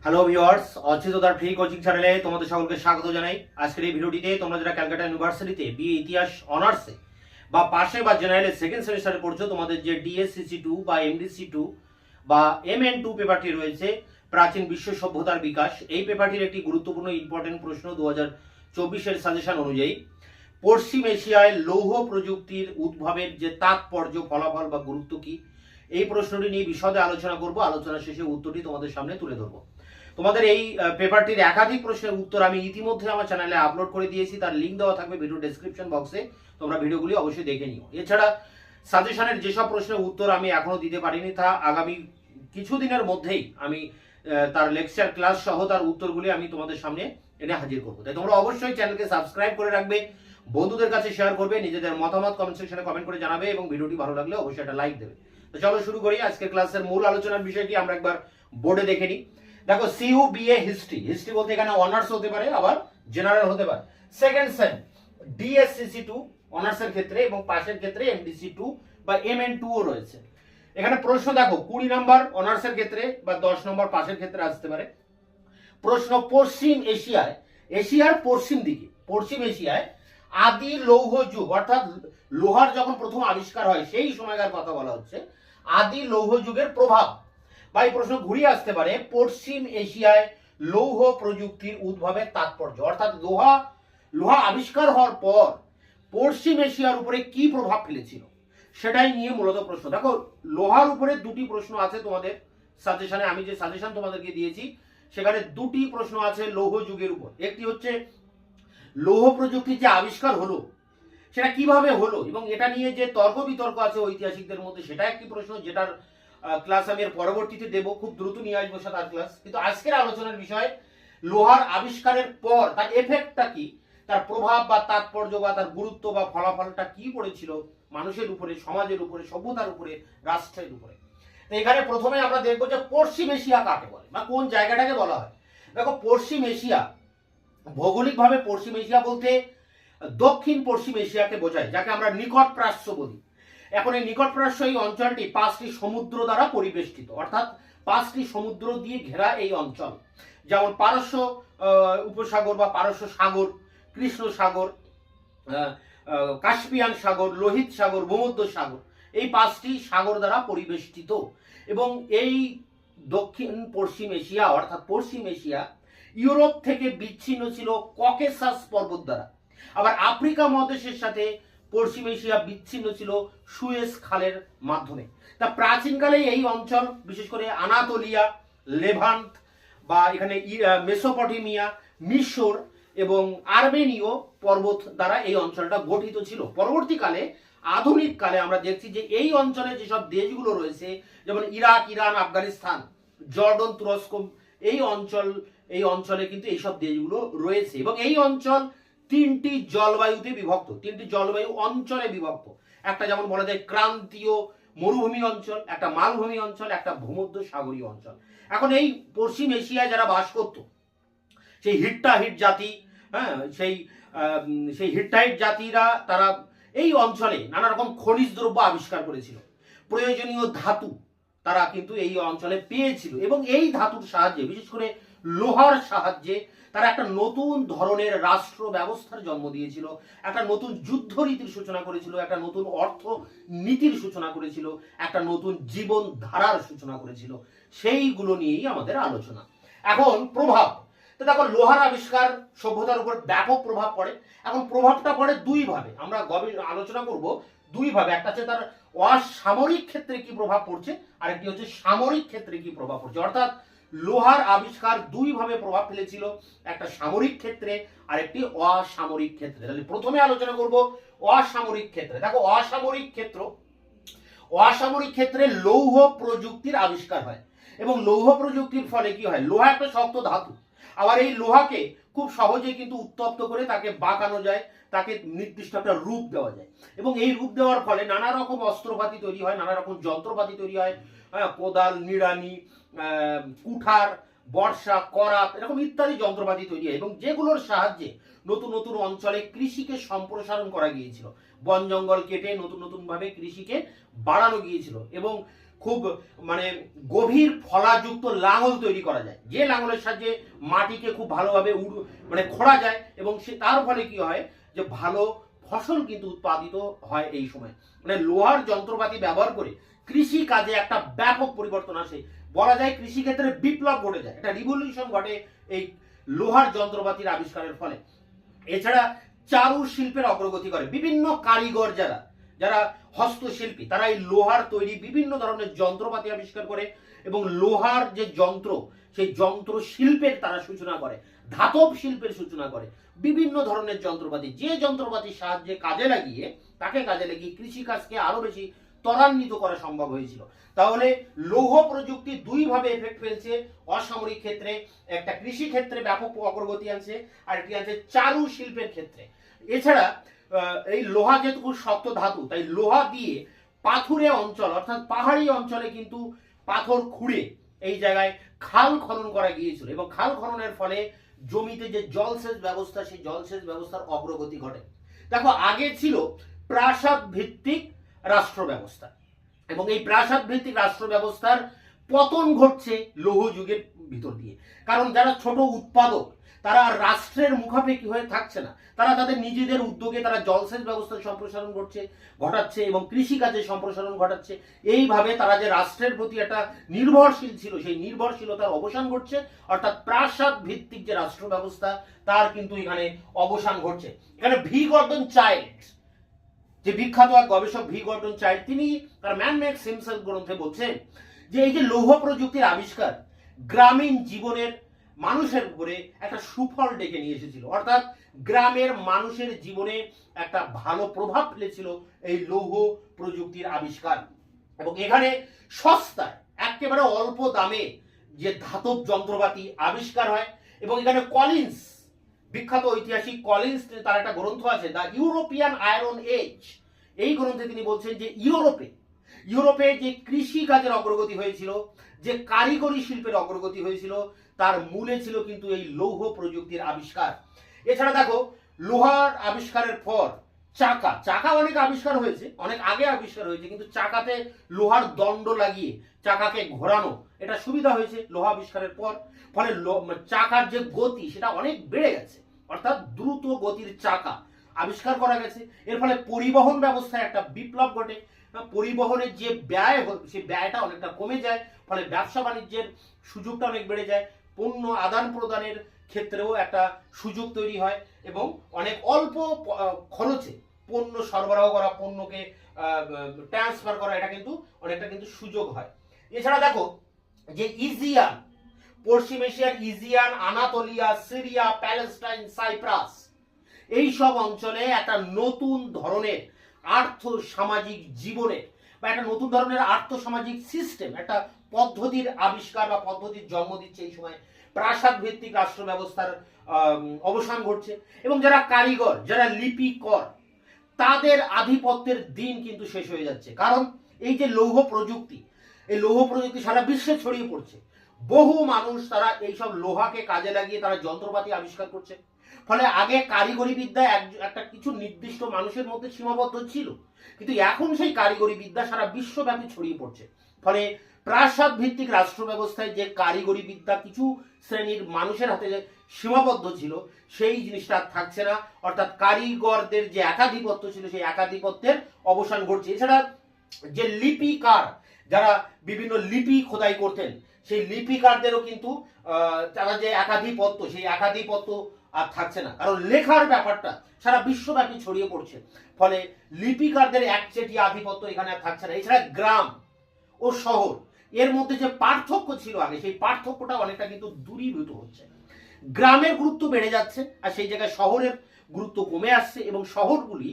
Hello viewers, অচিন্ততার free coaching চ্যানেলে তোমাদের সকলকে স্বাগত জানাই। আজকের এই ভিডিওটিতে তোমরা যারা ক্যালকাটা ইউনিভার্সিটিতে বিএ ইতিহাস অনার্সে বা পাশে বা জেনারেলের সেকেন্ড সেমিস্টারে পড়ছো, তোমাদের যে ডিএসসিসি 2 বা এমডিসি 2 বা MN2 পেপারটি রয়েছে, প্রাচীন বিশ্ব সভ্যতার বিকাশ, এই পেপারটির একটি গুরুত্বপূর্ণ ইম্পর্টেন্ট প্রশ্ন 2024-এর সাজেশন অনুযায়ী পশ্চিম এশিয়ায় লৌহ প্রযুক্তির উদ্ভবের যে তাৎপর্য, ফলাফল বা গুরুত্ব কি, এই প্রশ্নটি নিয়ে বিশদে আলোচনা করব। আলোচনা শেষে উত্তরটি তোমাদের সামনে তুলে ধরবো। তোমাদের এই পেপারটির একাধিক প্রশ্নের উত্তর আমি ইতিমধ্যে আমার চ্যানেলে আপলোড করে দিয়েছি, তার লিঙ্ক দেওয়া থাকবে ভিডিও ডেসক্রিপশন বক্সে, তোমরা ভিডিওগুলি অবশ্যই দেখে নিও। এছাড়া সাজেশনের যেসব প্রশ্নের উত্তর আমি এখনো দিতে পারিনি, তা আগামী কিছুদিনের মধ্যেই আমি তার লেকচার ক্লাস সহ তার উত্তরগুলি আমি তোমাদের সামনে এনে হাজির করবো। তাই তোমরা অবশ্যই চ্যানেলকে সাবস্ক্রাইব করে রাখবে, বন্ধুদের কাছে শেয়ার করবে, নিজেদের মতামত কমেন্ট সেকশনে কমেন্ট করে জানাবে এবং ভিডিওটি ভালো লাগলে অবশ্যই একটা লাইক দেবে। তো চলো শুরু করি। আজকের ক্লাসের মূল আলোচনার বিষয়টি আমরা একবার বোর্ডে দেখে নিই। দেখো, সিইউ বিএ হিস্ট্রি, হিস্ট্রি বলতে এখানে অনার্স হতে পারে, আবার জেনারেল হতে পারে। সেকেন্ড সেম ডিএসসিসি 2 অনার্সের ক্ষেত্রে এবং পাশের ক্ষেত্রে এমডিসি 2 বা MN2 ও রয়েছে। এখানে প্রশ্ন দেখো, 20 নম্বর অনার্সের ক্ষেত্রে বা 10 নম্বর পাশের ক্ষেত্রে আসতে পারে। প্রশ্ন, পশ্চিম এশিয়ায়, এশিয়ার পশ্চিম দিকে, পশ্চিম এশিয়ায় আদি লৌহ যুগ অর্থাৎ লোহার যখন প্রথম আবিষ্কার হয় সেই সময়কার কথা বলা হচ্ছে, আদি লৌহ যুগের প্রভাব। বা এই প্রশ্ন ঘুরিয়ে আসতে পারে, পশ্চিম এশিয়ায় লৌহ প্রযুক্তির উদ্ভবের তাৎপর্য, অর্থাৎ লোহা আবিষ্কার হওয়ার পর পশ্চিম এশিয়ার উপরে কি প্রভাব ফেলেছিল সেটাই নিয়ে মূলত প্রশ্ন। দেখো, লোহার উপরে দুটি প্রশ্ন আছে তোমাদের সাজেশনে, আমি যে সাজেশন তোমাদেরকে দিয়েছি সেখানে দুটি প্রশ্ন আছে লৌহ যুগের উপর। একটি হচ্ছে লৌহ প্রযুক্তির যে আবিষ্কার হলো সেটা কিভাবে হলো এবং এটা নিয়ে যে তর্ক বিতর্ক আছে ঐতিহাসিকদের মধ্যে, সেটা একটি প্রশ্ন, যেটার ক্লাস আমি এর পরবর্তীতে দেবো, খুব দ্রুত নিয়ে আসবো তার ক্লাস। কিন্তু আজকের আলোচনার বিষয় লোহার আবিষ্কারের পর তার এফেক্টটা কি, তার প্রভাব বা তাৎপর্য বা তার গুরুত্ব বা ফলাফলটা কি পড়েছিল মানুষের উপরে, সমাজের উপরে, সভ্যতার উপরে, রাষ্ট্রের উপরে। তো এখানে প্রথমে আমরা দেখবো যে পশ্চিম এশিয়া কাকে বলে বা কোন জায়গাটাকে বলা হয়। দেখো, পশ্চিম এশিয়া ভৌগোলিকভাবে পশ্চিম এশিয়া বলতে দক্ষিণ পশ্চিম এশিয়াকে বোঝায়, যাকে আমরা নিকট প্রাচ্য বলি। এখন এই নিকট প্রাচ্য এই অঞ্চলটি 5টি সমুদ্র দ্বারা পরিবেষ্টিত, অর্থাৎ 5টি সমুদ্র দিয়ে ঘেরা এই অঞ্চল, যেমন পারস্য উপসাগর বা পারস্য সাগর, কৃষ্ণ সাগর, কাস্পিয়ান সাগর, লোহিত সাগর, ভূমধ্য সাগর, এই 5টি সাগর দ্বারা পরিবেষ্টিত। এবং এই দক্ষিণ পশ্চিম এশিয়া অর্থাৎ পশ্চিম এশিয়া ইউরোপ থেকে বিচ্ছিন্ন ছিল ককেসাস পর্বত দ্বারা। আবার আফ্রিকা মহাদেশের সাথে পশ্চিম এশিয়া বিচ্ছিন্ন ছিল সুয়েজ খালের মাধ্যমে। তা প্রাচীনকালে এই অঞ্চল, বিশেষ করে আনাতোলিয়া, লেভান্ট বা এখানে মেসোপটেমিয়া, মিশর এবং আর্মেনীয় পর্বত দ্বারা এই অঞ্চলটা গঠিত ছিল। পরবর্তীকালে আধুনিক কালে আমরা দেখছি যে এই অঞ্চলে যেসব দেশগুলো রয়েছে, যেমন ইরাক, ইরান, আফগানিস্তান, জর্ডন, তুরস্ক, এই অঞ্চলে কিন্তু এইসব দেশগুলো রয়েছে। এবং এই অঞ্চল 3টি জলবায়ুতে বিভক্ত, 3টি জলবায়ু অঞ্চলে বিভক্ত। একটা যেমন বলা যায় ক্রান্তীয় মরুভূমি অঞ্চল, একটা মালভূমি অঞ্চল, একটা ভূমধ্য সাগরীয় অঞ্চল। এখন এই পশ্চিম এশিয়ায় যারা বাস করত, সেই হিট্টাহিট জাতি, হ্যাঁ, সেই হিট্টাহিট জাতিরা তারা এই অঞ্চলে নানা রকম খনিজ দ্রব্য আবিষ্কার করেছিল, প্রয়োজনীয় ধাতু তারা কিন্তু এই অঞ্চলে পেয়েছিল। এবং এই ধাতুর সাহায্যে, বিশেষ করে লোহার সাহায্যে, তারা একটা নতুন ধরনের রাষ্ট্র ব্যবস্থার জন্ম দিয়েছিল, একটা নতুন যুদ্ধ রীতির সূচনা করেছিল, একটা নতুন অর্থ নীতির সূচনা করেছিল, একটা নতুন জীবন ধারার সূচনা করেছিল। সেইগুলো নিয়েই আমাদের আলোচনা। এখন প্রভাব, তো দেখো, লোহার আবিষ্কার সভ্যতার উপর ব্যাপক প্রভাব পড়ে। এখন প্রভাবটা পড়ে দুই ভাবে, আমরা আলোচনা করব দুই ভাবে। একটা হচ্ছে তার অসামরিক ক্ষেত্রে কি প্রভাব পড়ছে, আর একটি হচ্ছে সামরিক ক্ষেত্রে কি প্রভাব পড়ছে। অর্থাৎ লোহার আবিষ্কার দুই ভাবে প্রভাব ফেলেছিল, একটা সামরিক ক্ষেত্রে আর একটি অসামরিক ক্ষেত্রে। তাহলে প্রথমে আলোচনা করব অসামরিক ক্ষেত্রে। দেখো, অসামরিক ক্ষেত্রে লৌহ প্রযুক্তির আবিষ্কার হয় এবং লৌহ প্রযুক্তির ফলে কি হয়, লোহা একটা শক্ত ধাতু, আবার এই লোহাকে খুব সহজে কিন্তু উত্তপ্ত করে তাকে বাঁকানো যায়, তাকে নির্দিষ্ট একটা রূপ দেওয়া যায়। এবং এই রূপ দেওয়ার ফলে নানা রকম অস্ত্রপাতি তৈরি হয়, নানা রকম যন্ত্রপাতি তৈরি হয়, কোদাল, নিড়ানি, কুঠার, বর্ষা, করাত, এরকম ইত্যাদি যন্ত্রপাতি তৈরি হয়। এবং যেগুলোর সাহায্যে নতুন নতুন অঞ্চলে কৃষিকে সম্প্রসারণ করা গিয়েছিল, বন জঙ্গল কেটে নতুন নতুন ভাবে কৃষিকে বাড়ানো গিয়েছিল। এবং খুব মানে গভীর ফলাযুক্ত লাঙল তৈরি করা যায়, যে লাঙলের সাহায্যে মাটিকে খুব ভালোভাবে মানে খোঁড়া যায় এবং তার ফলে কি হয় যে ভালো ফসল কিন্তু উৎপাদিত হয়। এই সময় মানে লোহার যন্ত্রপাতি ব্যবহার করে কৃষি কাজে একটা ব্যাপক পরিবর্তন আসে, বলা যায় কৃষি ক্ষেত্রে বিপ্লব ঘটে যায়, একটা রিভলিউশন ঘটে এই লোহার যন্ত্রপাতির আবিষ্কারের ফলে। এছাড়া চারু শিল্পের অগ্রগতি করে, বিভিন্ন কারিগর যারা যারা হস্তশিল্পী তারা এই লোহার তৈরি বিভিন্ন ধরনের যন্ত্রপাতি আবিষ্কার করে এবং লোহার যে যন্ত্র সেই যন্ত্র শিল্পের তারা সূচনা করে, ধাতব শিল্পের সূচনা করে, বিভিন্ন ধরনের যন্ত্রপাতি, যে যন্ত্রপাতির সাহায্যে কাজে লাগিয়ে কৃষিকাজকে আরো বেশি ত্বরান্বিত করা সম্ভব হয়েছিল। তাহলে লৌহ প্রযুক্তি দুইভাবে এফেক্ট ফেলছে, অসামরিক ক্ষেত্রে একটা কৃষি ক্ষেত্রে ব্যাপক অগ্রগতি আনছে, আর একটি আছে চারু শিল্পের ক্ষেত্রে। এছাড়া এই লোহা যেহেতু খুব শক্ত ধাতু, তাই লোহা দিয়ে পাথুরে অঞ্চল অর্থাৎ পাহাড়ি অঞ্চলে কিন্তু পাথর খুঁড়ে এই জায়গায় খাল খনন করা গিয়েছিল এবং খাল খননের ফলে জমিতে যে জলসেচ ব্যবস্থা সেই জলসেচ ব্যবস্থার অগ্রগতি ঘটে। দেখো আগে ছিল প্রাসাদ ভিত্তিক রাষ্ট্র ব্যবস্থা এবং এই প্রাসাদ ভিত্তিক রাষ্ট্র ব্যবস্থার পতন ঘটছে লৌহ যুগের ভিতর দিয়ে, কারণ যারা ছোট উৎপাদক তারা রাষ্ট্রের মুখাপেক্ষী হয়ে থাকছে না, তারা তাদের নিজেদের উদ্যোগে তারা জলসেচ ব্যবস্থার সম্প্রসারণ ঘটাচ্ছে এবং কৃষিকাজে সম্প্রসারণ ঘটাচ্ছে। এইভাবে তারা যে রাষ্ট্রের প্রতি একটা নির্ভরশীল ছিল সেই নির্ভরশীলতার অবসান ঘটছে, অর্থাৎ প্রাসাদ ভিত্তিক যে রাষ্ট্র ব্যবস্থা তার কিন্তু এখানে অবসান ঘটছে। এখানে ভি গর্ডন চাইল্ড, যে বিখ্যাত এক গবেষক ভি গর্ডন চাইল্ড, তিনি তার ম্যান মেড হিমসেলফ গ্রন্থে বলছেন যে এই যে লৌহ প্রযুক্তির আবিষ্কার গ্রামীণ জীবনের মানুষের উপরে একটা সুফল ডেকে নিয়ে এসেছিল, অর্থাৎ গ্রামের মানুষের জীবনে একটা ভালো প্রভাব ফেলেছিল এই লৌহ প্রযুক্তির আবিষ্কার। এবং এখানে সস্তায় একেবারে অল্প দামে যে ধাতব যন্ত্রপাতি আবিষ্কার হয় এবং এখানে কলিন্স, বিখ্যাত ঐতিহাসিক কলিন্স, তার একটা গ্রন্থ আছে দ্য ইউরোপিয়ান আয়রন এজ, এই গ্রন্থে তিনি বলছেন যে ইউরোপে যে কৃষি কাজের অগ্রগতি হয়েছিল, যে কারিগরি শিল্পের অগ্রগতি হয়েছিল, তার মূলে ছিল কিন্তু এই লৌহ প্রযুক্তির আবিষ্কার। এছাড়া দেখো লোহার আবিষ্কারের পর চাকা অনেক আবিষ্কার হয়েছে, অনেক আগে আবিষ্কার হয়েছে, কিন্তু চাকাতে লোহার দণ্ড লাগিয়ে চাকাকে ঘোরানো এটা সুবিধা হয়েছে লোহা আবিষ্কারের পর। ফলে চাকার যে গতি সেটা অনেক বেড়ে গেছে, অর্থাৎ দ্রুত গতির চাকা আবিষ্কার করা গেছে। এর ফলে পরিবহন ব্যবস্থায় একটা বিপ্লব ঘটে, পরিবহনের যে ব্যয় সেই ব্যয়টা অনেকটা কমে যায়, ফলে ব্যবসা বাণিজ্যের সুযোগটা অনেক বেড়ে যায়, পণ্য আদান প্রদানের ক্ষেত্রেও একটা সুযোগ তৈরি হয় এবং অনেক অল্প খরচে পণ্য সরবরাহ করা, পণ্যকে ট্রান্সফার করা, এটা কিন্তু অনেকটা কিন্তু সুযোগ হয়। এছাড়া দেখো যে ইজিয়ান, পশ্চিম এশিয়ার Aegean, Anatolia, Syria, Palestine, Cyprus, এই সব অঞ্চলে একটা নতুন ধরনের আর্থ সামাজিক জীবনের বা একটা নতুন ধরনের আর্থ সামাজিক সিস্টেম, একটা পদ্ধতির আবিষ্কার বা পদ্ধতির জন্ম দিচ্ছে। এই সময় প্রাসাদ ভিত্তিক রাষ্ট্র ব্যবস্থার অবসান ঘটছে এবং যারা কারিগর, যারা লিপিকর, তাদের আধিপত্যের দিন কিন্তু শেষ হয়ে যাচ্ছে, কারণ এই যে লৌহ প্রযুক্তি, এই লৌহ প্রযুক্তি সারা বিশ্বে ছড়িয়ে পড়ছে। বহু মানুষ তারা এইসব লোহাকে কাজে লাগিয়ে তারা যন্ত্রপাতি আবিষ্কার করছে। ফলে আগে কারিগরি বিদ্যা একটা কিছু নির্দিষ্ট মানুষের মধ্যে সীমাবদ্ধ ছিল, কিন্তু এখন সেই কারিগরি বিদ্যা সারা বিশ্বব্যাপী ছড়িয়ে পড়ছে। ফলে প্রাসাদ ভিত্তিক রাষ্ট্র ব্যবস্থায় যে কারিগরি বিদ্যা কিছু শ্রেণীর মানুষের হাতে সীমাবদ্ধ ছিল সেই জিনিসটা থাকছে না, অর্থাৎ কারিগরদের যে একাধিপত্য ছিল সেই একাধিপত্যের অবসান ঘটছে। এছাড়া যে লিপিকার, যারা বিভিন্ন লিপি খোদাই করতেন, সেই লিপিকারদেরও কিন্তু তারা যে একাধিপত্য সেই একাধিপত্য আর থাকছে না, কারণ লেখার ব্যাপারটা সারা বিশ্বব্যাপী ছড়িয়ে পড়ছে। ফলে লিপিকারদের একচেটিয়া আধিপত্য এখানে আর থাকছে না। এছাড়া গ্রাম ও শহর এর মধ্যে যে পার্থক্য ছিল আগে, সেই পার্থক্যটা অনেকটা কিন্তু দূরীভূত হচ্ছে। গ্রামের গুরুত্ব বেড়ে যাচ্ছে আর সেই জায়গায় শহরের গুরুত্ব কমে আসছে এবং শহরগুলি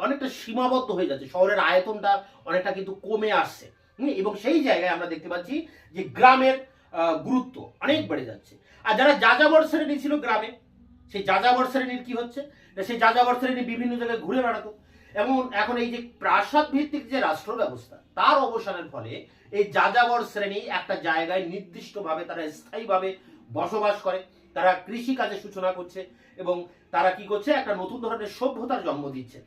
অনেকটা সীমাবদ্ধ হয়ে যাচ্ছে, শহরের আয়তনটা অনেকটা কিন্তু কমে আসছে এবং সেই জায়গায় আমরা দেখতে পাচ্ছি যে গ্রামের গুরুত্ব অনেক বেড়ে যাচ্ছে। আর যারা যাযাবর শ্রেণী ছিল গ্রামে, সেই যাযাবর শ্রেণীর কি হচ্ছে, সেই যাযাবর শ্রেণী বিভিন্ন জায়গায় ঘুরে বেড়াতো। এবং এখন এই যে প্রাসাদ ভিত্তিক যে রাষ্ট্র ব্যবস্থা তার অবসানের ফলে এই যাযাবর শ্রেণী একটা জায়গায় নির্দিষ্টভাবে তারা স্থায়ীভাবে বসবাস করে, তারা কৃষি কাজে সূচনা করছে এবং তারা কি করছে, একটা নতুন ধরনের সভ্যতার জন্ম দিচ্ছে।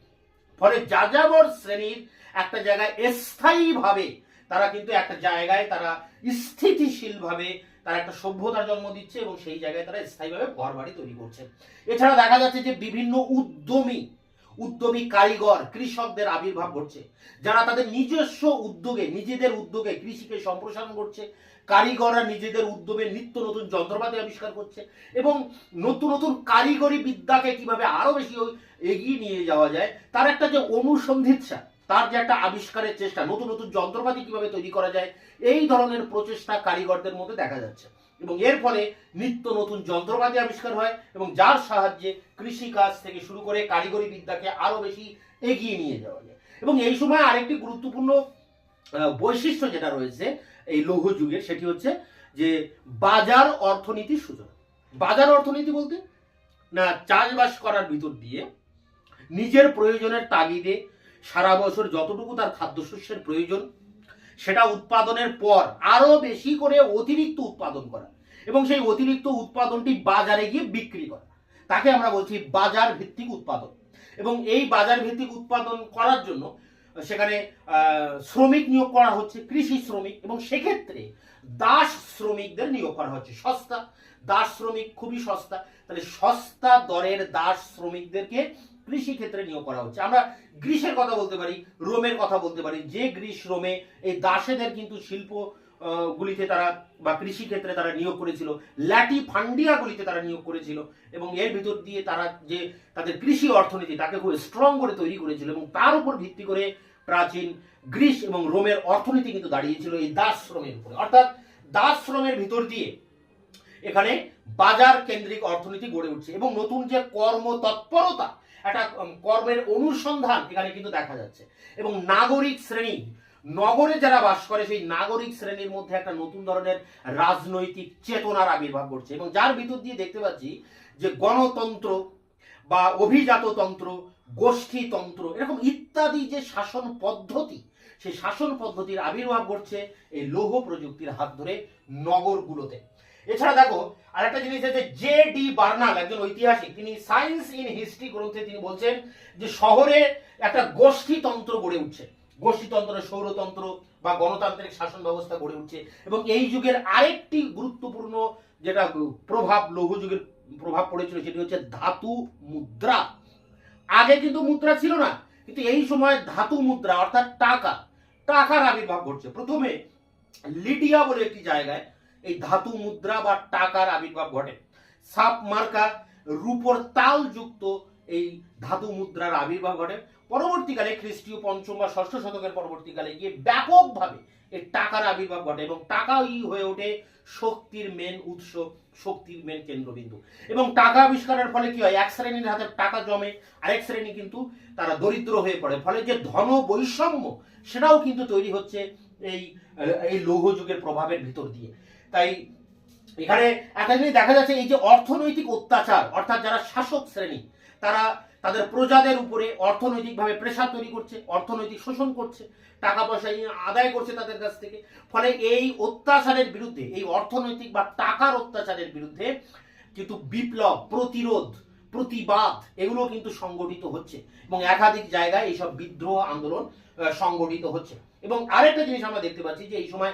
ফলে যাযাবর শ্রেণীর একটা জায়গায় স্থায়ীভাবে তারা কিন্তু একটা জায়গায় তারা স্থিতিশীলভাবে তারা একটা সভ্যতার জন্ম দিচ্ছে এবং সেই জায়গায় তারা স্থায়ীভাবে ঘর বাড়ি তৈরি করছে। এছাড়া দেখা যাচ্ছে যে বিভিন্ন উদ্যমী কারিগর কৃষকদের আবির্ভাব ঘটছে, যারা তাদের নিজস্ব নিজেদের উদ্যোগে কৃষিকে সম্প্রসারণ করছে। কারিগররা নিজেদের উদ্যোগে নিত্য নতুন যন্ত্রপাতি আবিষ্কার করছে এবং নতুন নতুন কারিগরি বিদ্যাকে কিভাবে আরো বেশি এগিয়ে নিয়ে যাওয়া যায় তার একটা যে অনুসন্ধিৎসা, তার যে একটা আবিষ্কারের চেষ্টা, নতুন নতুন যন্ত্রপাতি কিভাবে তৈরি করা যায়, এই ধরনের প্রচেষ্টা কারিগরদের মধ্যে দেখা যাচ্ছে। এবং এর ফলে নিত্য নতুন যন্ত্রপাতি আবিষ্কার হয় এবং যার সাহায্যে কৃষি কাজ থেকে শুরু করে কারিগরি বিদ্যাকে আরো বেশি এগিয়ে নিয়ে যাওয়া যায়। এবং এই সময় আরেকটি গুরুত্বপূর্ণ বৈশিষ্ট্য যেটা রয়েছে এই লৌহ যুগের, সেটি হচ্ছে যে বাজার অর্থনীতির সূচনা। বাজার অর্থনীতি বলতে না, চাষবাস করার ভিতর দিয়ে নিজের প্রয়োজনের তাগিদে সারা বছর যতটুকু তার খাদ্যশস্যের প্রয়োজন সেটা উৎপাদনের পর আরো বেশি করে অতিরিক্ত উৎপাদন করা এবং সেই অতিরিক্ত উৎপাদনটি বাজারে গিয়ে বিক্রি করা, তাকে আমরা বলছি বাজার ভিত্তিক উৎপাদন। এবং এই বাজার ভিত্তিক উৎপাদন করার জন্য সেখানে শ্রমিক নিয়োগ করা হচ্ছে, কৃষি শ্রমিক, এবং সেক্ষেত্রে দাস শ্রমিকদের নিয়োগ করা হচ্ছে। সস্তা দাস শ্রমিক, খুবই সস্তা, তাহলে সস্তা দরের দাস শ্রমিকদেরকে কৃষি ক্ষেত্রে নিয়োগ করা হচ্ছে। আমরা গ্রিসের কথা বলতে পারি, রোমের কথা বলতে পারি, যে গ্রিস রোমে এই দাসেদের কিন্তু শিল্প গুলিতে তারা বা কৃষি ক্ষেত্রে তারা নিয়োগ করেছিল, ল্যাটিফান্ডিয়া গুলিতে তারা নিয়োগ করেছিল এবং এর ভিতর দিয়ে তারা যে তাদের কৃষি অর্থনীতি তাকে খুব স্ট্রং করে তৈরি করেছিল এবং তার উপর ভিত্তি করে প্রাচীন গ্রিস এবং রোমের অর্থনীতি কিন্তু দাঁড়িয়েছিল এই দাস শ্রমের উপরে। অর্থাৎ দাস শ্রমের ভিতর দিয়ে এখানে বাজার কেন্দ্রিক অর্থনীতি গড়ে উঠছে এবং নতুন যে কর্মতৎপরতা, একটা কর্মের অনুসন্ধান এখানে কিন্তু দেখা যাচ্ছে। এবং নাগরিক শ্রেণী, নগরে যারা বাস করে সেই নাগরিক শ্রেণীর মধ্যে একটা নতুন ধরনের রাজনৈতিক চেতনার আবির্ভাব ঘটছে এবং যার ভিতর দিয়ে দেখতে পাচ্ছি যে গণতন্ত্র বা অভিজাততন্ত্র, গোষ্ঠীতন্ত্র, এরকম ইত্যাদি যে শাসন পদ্ধতি, সেই শাসন পদ্ধতির আবির্ভাব ঘটছে এই লৌহ প্রযুক্তির হাত ধরে নগরগুলোতে। এছাড়া দেখো আরেকটা জিনিস আছে, জে.ডি. বার্নাল একজন ঐতিহাসিক, তিনি সায়েন্স ইন হিস্ট্রি গ্রন্থে তিনি বলছেন যে শহরে একটা গোষ্ঠীতন্ত্র গড়ে উঠছে, গোষ্ঠীতন্ত্র, সৌরতন্ত্র বা গণতান্ত্রিক শাসন ব্যবস্থা গড়ে উঠছে। এবং এই যুগের আরেকটি গুরুত্বপূর্ণ যেটা প্রভাব, লৌহ যুগের প্রভাব পড়েছিল, সেটি হচ্ছে ধাতু মুদ্রা। আগে কিন্তু মুদ্রা ছিল না, কিন্তু এই সময় ধাতু মুদ্রা অর্থাৎ টাকার আবির্ভাব ঘটছে। প্রথমে লিডিয়া বলে একটি জায়গায় এই ধাতু মুদ্রা বা টাকার আবির্ভাব ঘটে। সাপ মার্কা, রূপর তাল যুক্ত এই ধাতু মুদ্রার আবির্ভাব ঘটে। পরবর্তীকালে খ্রিস্টীয় পঞ্চম বা ষষ্ঠ শতকের পরবর্তীকালে গিয়ে ব্যাপকভাবে এই টাকার আবির্ভাব ঘটে এবং টাকাই হয়ে ওঠে শক্তির মেন উৎস, শক্তির মেন কেন্দ্রবিন্দু। এবং টাকা আবিষ্কারের ফলে কি হয়, এক শ্রেণীর হাতে টাকা জমে, আরেক শ্রেণী কিন্তু তারা দরিদ্র হয়ে পড়ে, ফলে যে ধন বৈষম্য সেটাও কিন্তু তৈরি হচ্ছে এই লৌহ যুগের প্রভাবের ভিতর দিয়ে। তাই এখানে একটা জিনিস দেখা যাচ্ছে, এই যে অর্থনৈতিক অত্যাচার, অর্থাৎ যারা শাসক শ্রেণী তারা তাদের প্রজাদের উপরে অর্থনৈতিকভাবে প্রেসার তৈরি করছে, অর্থনৈতিক শোষণ করছে, টাকা পয়সা আদায় করছে তাদের কাছ থেকে। ফলে এই অত্যাচারের বিরুদ্ধে, এই অর্থনৈতিক বা টাকার অত্যাচারের বিরুদ্ধে কিন্তু বিপ্লব, প্রতিরোধ, প্রতিবাদ এগুলো কিন্তু সংগঠিত হচ্ছে এবং একাধিক জায়গায় এইসব বিদ্রোহ আন্দোলন সংগঠিত হচ্ছে। এবং আরেকটা জিনিস আমরা দেখতে পাচ্ছি যে এই সময়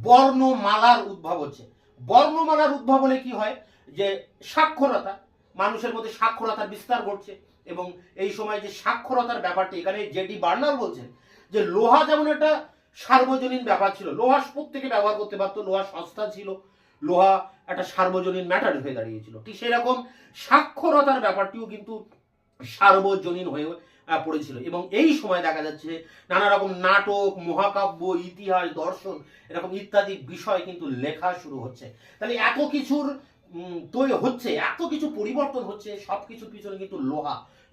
বর্ণমালার উদ্ভব হচ্ছে। বর্ণমালার উদ্ভব হলে কি হয়, যে সাক্ষরতা, মানুষের মধ্যে সাক্ষরতার বিস্তার ঘটছে। এবং এই সময় যে সাক্ষরতার ব্যাপারটি, এখানে জে.ডি. বার্নাল বলছেন যে লোহা যেমন একটা সার্বজনীন ব্যাপার ছিল, লোহা প্রত্যেকে ব্যবহার করতে পারতো, লোহা সস্তা ছিল, লোহা একটা সার্বজনীন ম্যাটার হয়ে দাঁড়িয়েছিল, ঠিক সেরকম সাক্ষরতার ব্যাপারটিও কিন্তু সার্বজনীন হয়ে পড়েছিল। এবং এই সময় দেখা যাচ্ছে নানা রকম নাটক, মহাকাব্য, ইতিহাস, দর্শন এরকম ইত্যাদি বিষয় কিন্তু লেখা শুরু হচ্ছে। তাহলে এত কিছুর তৈরি হচ্ছে, এত কিছু পরিবর্তন হচ্ছে, সবকিছুর পিছনে কিন্তু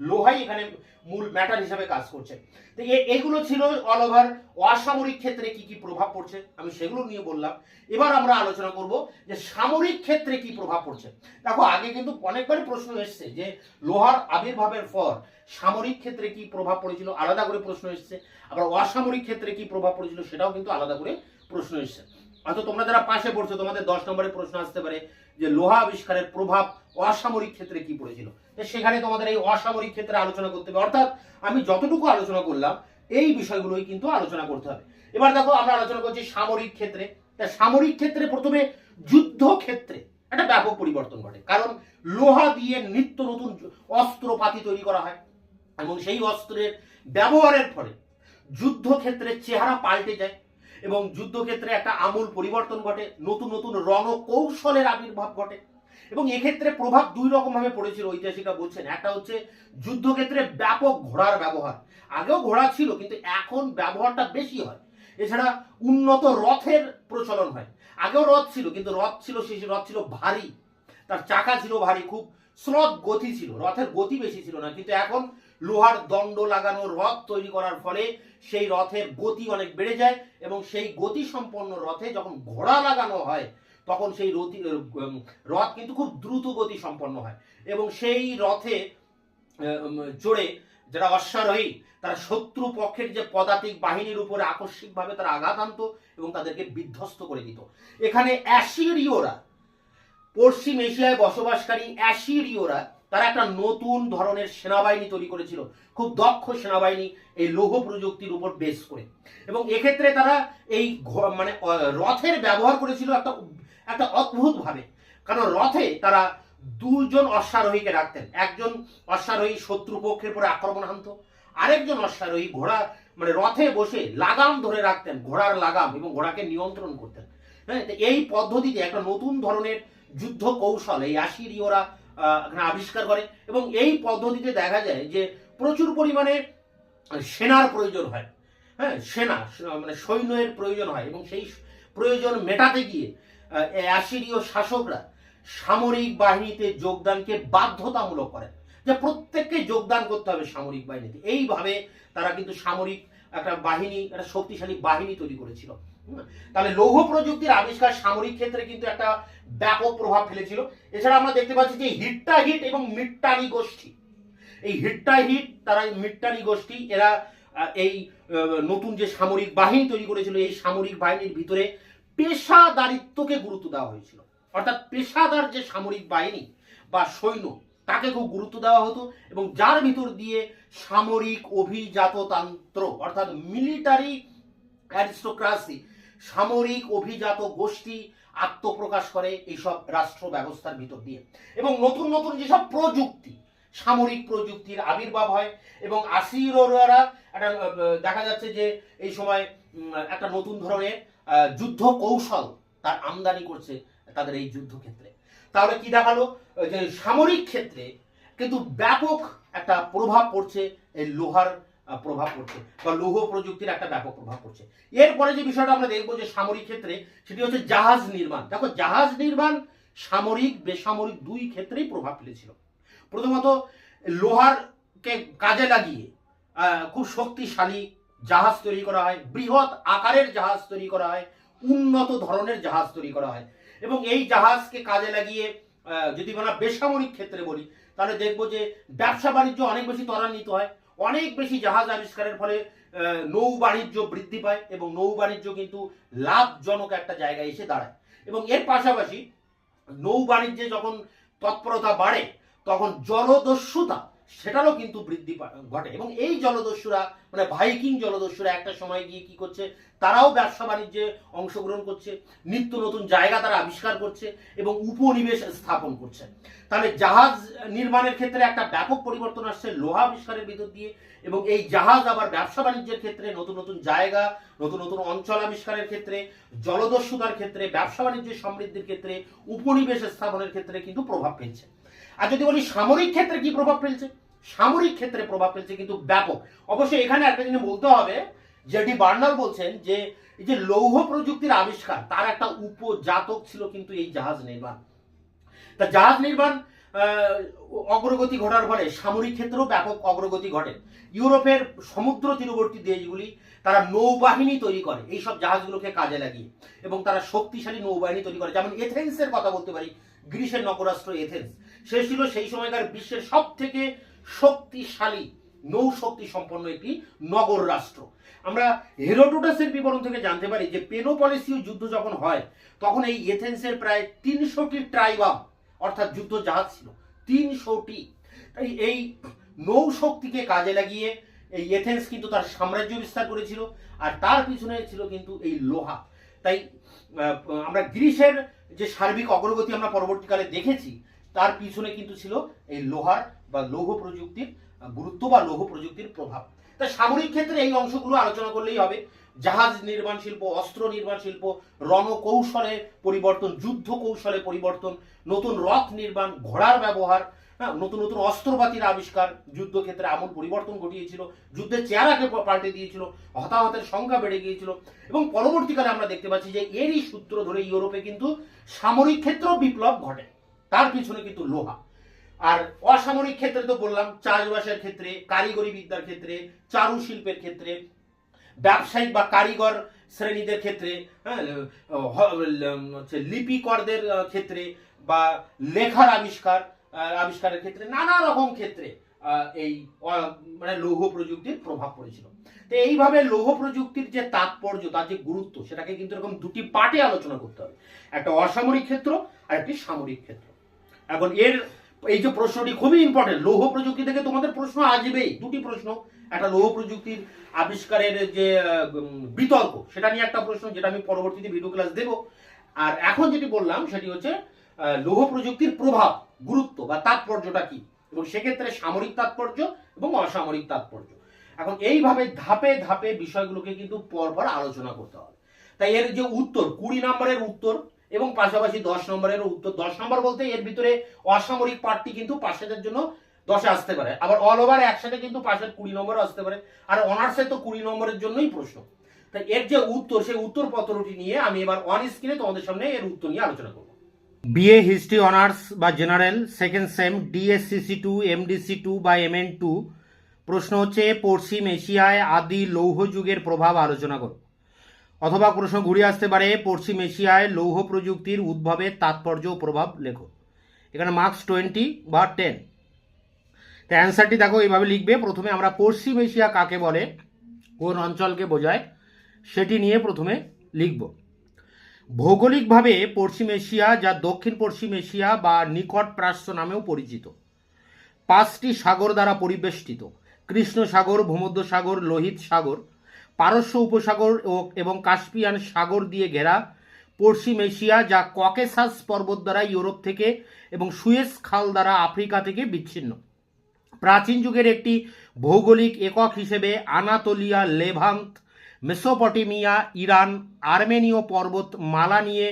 লোহাই এখানে মূল ম্যাটার হিসাবে কাজ করছে। তো এগুলো ছিল অল ওভার অসামরিক ক্ষেত্রে কি কি প্রভাব পড়ছে, আমি সেগুলো নিয়ে বললাম। এবার আমরা আলোচনা করব যে সামরিক ক্ষেত্রে কি প্রভাব পড়ছে। দেখো আগে কিন্তু অনেকবারই প্রশ্ন এসছে যে লোহার আবির্ভাবের পর সামরিক ক্ষেত্রে কি প্রভাব পড়েছিল, আলাদা করে প্রশ্ন এসছে। আবার অসামরিক ক্ষেত্রে কি প্রভাব পড়েছিল সেটাও কিন্তু আলাদা করে প্রশ্ন এসছে। হয়তো তোমরা যারা পাশে পড়ছো তোমাদের 10 নম্বরের প্রশ্ন আসতে পারে যে লোহা আবিষ্কারের প্রভাব অসামরিক ক্ষেত্রে কি পড়েছিল, সেখানে তোমাদের এই অসামরিক ক্ষেত্রে আলোচনা করতে হবে। অর্থাৎ আমি যতটুকু আলোচনা করলাম এই বিষয়গুলোই কিন্তু আলোচনা করতে হবে। এবার দেখো আমরা আলোচনা করছি সামরিক ক্ষেত্রে। সামরিক ক্ষেত্রে প্রথমে যুদ্ধ ক্ষেত্রে একটা ব্যাপক পরিবর্তন ঘটে, কারণ লোহা দিয়ে নিত্য নতুন অস্ত্রপাতি তৈরি করা হয় এবং সেই অস্ত্রের ব্যবহারের ফলে যুদ্ধক্ষেত্রের চেহারা পাল্টে যায় এবং যুদ্ধক্ষেত্রে একটা আমূল পরিবর্তন ঘটে, নতুন নতুন রণকৌশলের আবির্ভাব ঘটে। এবং এক্ষেত্রে প্রভাব দুই রকম ভাবে পড়েছিল, ঐতিহাসিকরা বলছেন। একটা হচ্ছে যুদ্ধক্ষেত্রে ব্যাপক ঘোড়ার ব্যবহার। আগেও ঘোড়া ছিল কিন্তু এখন ব্যবহারটা বেশি হয়। এছাড়া উন্নত রথের প্রচলন হয়। আগেও রথ ছিল কিন্তু রথ ছিল ভারী, তার চাকা ছিল ভারী, খুব স্রোত গতি ছিল, রথের গতি বেশি ছিল না। কিন্তু এখন লোহার দণ্ড লাগানো রথ তৈরি করার ফলে সেই রথের গতি অনেক বেড়ে যায় এবং সেই গতি সম্পন্ন রথে যখন ঘোড়া লাগানো হয় তখন সেই রথ কিন্তু খুব দ্রুত গতি সম্পন্ন হয় এবং সেই রথে চড়ে যারা অশ্বারোহী তারা শত্রু পক্ষের যে পদাতিক বাহিনীর উপরে আকস্মিকভাবে তারা আঘাত আনত এবং তাদেরকে বিধ্বস্ত করে দিত। এখানে অ্যাসিরীয়রা, পশ্চিম এশিয়ায় বসবাসকারী অ্যাসিরীয়রা, তারা একটা নতুন ধরনের সেনাবাহিনী তৈরি করেছিল, খুব দক্ষ সেনাবাহিনী এই লৌহ প্রযুক্তির উপর বেস করে। এবং এক্ষেত্রে তারা এই মানে রথের ব্যবহার করেছিল একটা অদ্ভুত ভাবে, কারণ রথে তারা দুজন অশ্বারোহীকে রাখতেন। একজন অশ্বারোহী শত্রুপক্ষের পরে আক্রমণ হানত, আরেকজন অশ্বারোহী ঘোড়া মানে রথে বসে লাগাম ধরে রাখতেন, ঘোড়ার লাগাম, এবং ঘোড়াকে নিয়ন্ত্রণ করতেন। হ্যাঁ, এই পদ্ধতিতে একটা নতুন ধরনের যুদ্ধ কৌশল এই অ্যাসিরীয়রা আবিষ্কার করে এবং এই পদ্ধতিতে দেখা যায় যে প্রচুর পরিমাণে সেনার প্রয়োজন হয়। হ্যাঁ, সেনা মানে সৈন্যের প্রয়োজন হয় এবং সেই প্রয়োজন মেটাতে গিয়ে অ্যাসিরীয় শাসকরা সামরিক বাহিনীতে যোগদানকে বাধ্যতামূলক করেন, যে প্রত্যেককে যোগদান করতে হবে সামরিক বাহিনীতে। এইভাবে তারা কিন্তু সামরিক একটা বাহিনী, একটা শক্তিশালী বাহিনী তৈরি করেছিল। তাহলে লৌহ প্রযুক্তির আবিষ্কার সামরিক ক্ষেত্রে কিন্তু একটা ব্যাপক প্রভাব ফেলেছিল। এছাড়া আমরা দেখতে পাচ্ছি যে হিট্টাহিট এবং মিট্টানি গোষ্ঠী, এই হিট্টাহিট তারা মিট্টানি গোষ্ঠী, এরা এই নতুন যে সামরিক বাহিনী তৈরি করেছিল এই সামরিক বাহিনীর ভিতরে পেশাদারিত্বকে গুরুত্ব দেওয়া হয়েছিল। অর্থাৎ পেশাদার যে সামরিক বাহিনী বা সৈন্য তাকে খুব গুরুত্ব দেওয়া হতো এবং যার ভিতর দিয়ে সামরিক অভিজাততন্ত্র অর্থাৎ মিলিটারি অ্যারিস্টোক্রাসি, সামরিক অভিজাত গোষ্ঠী আত্মপ্রকাশ করে এইসব রাষ্ট্র ব্যবস্থার ভিতর দিয়ে। এবং নতুন নতুন যেসব প্রযুক্তি, সামরিক প্রযুক্তির আবির্ভাব হয় এবং অ্যাসিরীয়রা একটা দেখা যাচ্ছে যে এই সময় একটা নতুন ধরনের যুদ্ধ কৌশল তার আমদানি করছে তাদের এই যুদ্ধক্ষেত্রে। তাহলে কি দেখালো যে সামরিক ক্ষেত্রে কিন্তু ব্যাপক একটা প্রভাব পড়ছে, এই লোহার প্রভাব পড়ছে বা লৌহ প্রযুক্তির একটা ব্যাপক প্রভাব পড়ছে। এরপরে যে বিষয়টা আমরা দেখবো যে সামরিক ক্ষেত্রে, সেটি হচ্ছে জাহাজ নির্মাণ। দেখো, জাহাজ নির্মাণ সামরিক বেসামরিক দুই ক্ষেত্রেই প্রভাব ফেলেছিল। প্রথমত লোহারকে কাজে লাগিয়ে খুব শক্তিশালী জাহাজ তৈরি করা হয়, বৃহৎ আকারের জাহাজ তৈরি করা হয়, উন্নত ধরনের জাহাজ তৈরি করা হয় এবং এই জাহাজকে কাজে লাগিয়ে যদি আমরা বেসামরিক ক্ষেত্রে বলি তাহলে দেখবো যে ব্যবসা বাণিজ্য অনেক বেশি ত্বরান্বিত হয়, অনেক বেশি জাহাজ আবিষ্কারের ফলে নৌ বাণিজ্য বৃদ্ধি পায় এবং নৌ বাণিজ্য কিন্তু লাভজনক একটা জায়গায় এসে দাঁড়ায়। এবং এর পাশাপাশি নৌ বাণিজ্যে যখন তৎপরতা বাড়ে তখন জলদস্যুতা সেটারও কিন্তু বৃদ্ধি ঘটে এবং এই জলদস্যুরা মানে ভাইকিং জলদস্যুরা একটা সময় গিয়ে কি করছে, তারাও ব্যবসা বাণিজ্যে অংশগ্রহণ করছে, নিত্য নতুন জায়গা তারা আবিষ্কার করছে এবং উপনিবেশ স্থাপন করছে। তাহলে জাহাজ নির্মাণের ক্ষেত্রে একটা ব্যাপক পরিবর্তন আসছে লোহা আবিষ্কারের ভিতর দিয়ে এবং এই জাহাজ আবার ব্যবসা বাণিজ্যের ক্ষেত্রে, নতুন নতুন জায়গা, নতুন নতুন অঞ্চল আবিষ্কারের ক্ষেত্রে, জলদস্যুতার ক্ষেত্রে, ব্যবসা বাণিজ্যের সমৃদ্ধির ক্ষেত্রে, উপনিবেশ স্থাপনের ক্ষেত্রে কিন্তু প্রভাব ফেলছে। আর যদি বলি সামরিক ক্ষেত্রে কি প্রভাব ফেলছে, সামরিক ক্ষেত্রে প্রভাব ফেলছে কিন্তু ব্যাপক। অবশ্যই এখানে একটা জিনিস বলতে হবে, জেডি বার্নার বলছেন যে এই যে লৌহ প্রযুক্তির আবিষ্কার তার একটা উপজাতক ছিল কিন্তু এই জাহাজ নির্মাণ। তা জাহাজ নির্মাণ অগ্রগতি ঘটার ফলে সামরিক ক্ষেত্রেও ব্যাপক অগ্রগতি ঘটে। ইউরোপের সমুদ্র তীরবর্তী দেশগুলি তারা নৌবাহিনী তৈরি করে এইসব জাহাজগুলোকে কাজে লাগিয়ে এবং তারা শক্তিশালী নৌবাহিনী তৈরি করে। যেমন এথেন্সের কথা বলতে পারি, গ্রিসের নগরাষ্ট্র এথেন্স, সে ছিল সেই সময়কার বিশ্বের সব থেকে শক্তিশালী নৌশক্তি সম্পন্ন একটি নগর রাষ্ট্র। আমরা হেরোডোটাসের বিবরণ থেকে জানতে পারি যে পেলোপলিসীয় যুদ্ধ যখন হয় তখন এই এথেন্সের প্রায় 300টি ট্রাইবাম অর্থাৎ যুদ্ধ জাহাজ ছিল, 300টি। তাই এই নৌশক্তিকে কাজে লাগিয়ে এই এথেন্স কিন্তু তার সাম্রাজ্য বিস্তার করেছিল আর তার পিছনে ছিল কিন্তু এই লোহা। তাই আমরা গ্রিসের যে সার্বিক অগ্রগতি আমরা পরবর্তীকালে দেখেছি, তার পিছনে কিন্তু ছিল এই লোহার বা লৌহ প্রযুক্তির গুরুত্ব বা লৌহ প্রযুক্তির প্রভাব। তাই সামরিক ক্ষেত্রে এই অংশগুলো আলোচনা করলেই হবে। জাহাজ নির্মাণ শিল্প, অস্ত্র নির্মাণ শিল্প, রণকৌশলে পরিবর্তন, যুদ্ধ কৌশলে পরিবর্তন, নতুন রথ নির্মাণ, ঘোড়ার ব্যবহার, নতুন নতুন অস্ত্রপাতির আবিষ্কার যুদ্ধক্ষেত্রে আমূল পরিবর্তন ঘটিয়েছিল, যুদ্ধের চেহারাকে পাল্টে দিয়েছিল, হতাহতের সংখ্যা বেড়ে গিয়েছিল। এবং পরবর্তীকালে আমরা দেখতে পাচ্ছি যে এরই সূত্র ধরে ইউরোপে কিন্তু সামরিক ক্ষেত্রেও বিপ্লব ঘটে, তার পিছনে কিন্তু লোহা। আর অসামরিক ক্ষেত্রে তো বললাম, চাষবাসের ক্ষেত্রে, কারিগরি বিদ্যার ক্ষেত্রে, চারুশিল্পের ক্ষেত্রে, ব্যবসায়িক বা কারিগর শ্রেণীদের ক্ষেত্রে, লিপিকরদের ক্ষেত্রে, বা লেখার আবিষ্কারের ক্ষেত্রে, নানা রকম ক্ষেত্রে এই মানে লৌহ প্রযুক্তির প্রভাব পড়েছিল। তো এইভাবে লৌহ প্রযুক্তির যে তাৎপর্য, তার যে গুরুত্ব, সেটাকে কিন্তু এরকম দুটি পার্টে আলোচনা করতে হবে, একটা অসামরিক ক্ষেত্র আর একটি সামরিক ক্ষেত্র। এখন এই যে প্রশ্নটি খুবই ইম্পর্টেন্ট, লৌহ প্রযুক্তি থেকে তোমাদের প্রশ্ন আসবেই, দুটি প্রশ্ন। একটা লৌহ প্রযুক্তির আবিষ্কারের যে বিতর্ক, সেটা নিয়ে একটা প্রশ্ন, যেটা আমি পরবর্তীতে ভিডিও ক্লাস দেব। আর এখন যেটি বললাম সেটি হচ্ছে লৌহ প্রযুক্তির প্রভাব, গুরুত্ব বা তাৎপর্যটা কি, এবং সেক্ষেত্রে সামরিক তাৎপর্য এবং অসামরিক তাৎপর্য। এখন এইভাবে ধাপে ধাপে বিষয়গুলোকে কিন্তু পরপর আলোচনা করতে হবে। তাই এর যে উত্তর 20 নম্বরের উত্তর এবং পাশাপাশি 10 নম্বরের উত্তর, 10 নম্বর বলতে এর ভিতরে অসামরিক পার্টটি কিন্তু পাশের জন্য 10-এ আসতে পারে, আবার অল ওভার একসাথে কিন্তু পাশের 20 নম্বরও আসতে পারে, আর অনার্সে তো 20 নম্বরের জন্যই প্রশ্ন। তাই এর যে উত্তর, সেই উত্তর পত্রটি নিয়ে আমি এবার অন স্ক্রিনে তোমাদের সামনে এর উত্তর নিয়ে আলোচনা করব। বিএ হিস্ট্রি অনার্স বা জেনারেল সেকেন্ড সেম ডিএসসিসি2 এমডিসি2 বা এমএন2, প্রশ্ন হচ্ছে পশ্চিম এশিয়ায় আদি লৌহ যুগের প্রভাব আলোচনা করো। অথবা প্রশ্ন ঘুরে আসতে পারে পশ্চিম এশিয়ায় লৌহ প্রযুক্তির উদ্ভবের তাৎপর্য ও প্রভাব লেখো। এখানে মার্কস 20 বা 10। তো অ্যান্সারটি দেখো, এইভাবে লিখবে। প্রথমে আমরা পশ্চিম এশিয়া কাকে বলে, কোন অঞ্চলকে বোঝায়, সেটি নিয়ে প্রথমে লিখব। ভৌগোলিকভাবে পশ্চিম এশিয়া, যা দক্ষিণ পশ্চিম এশিয়া বা নিকট প্রাচ্য নামেও পরিচিত, 5টি সাগর দ্বারা পরিবেষ্টিত: কৃষ্ণ সাগর, ভূমধ্য সাগর, লোহিত সাগর, পারস্য উপসাগর এবং কাস্পিয়ান সাগর দিয়ে ঘেরা পশ্চিম এশিয়া, যা ককেসাস পর্বত দ্বারা ইউরোপ থেকে এবং সুয়েজ খাল দ্বারা আফ্রিকা থেকে বিচ্ছিন্ন। প্রাচীন যুগের একটি ভৌগোলিক একক হিসেবে আনাতোলিয়া, লেভান্ত, মেসোপটেমিয়া, ইরান, আর্মেনীয় পর্বত মালা নিয়ে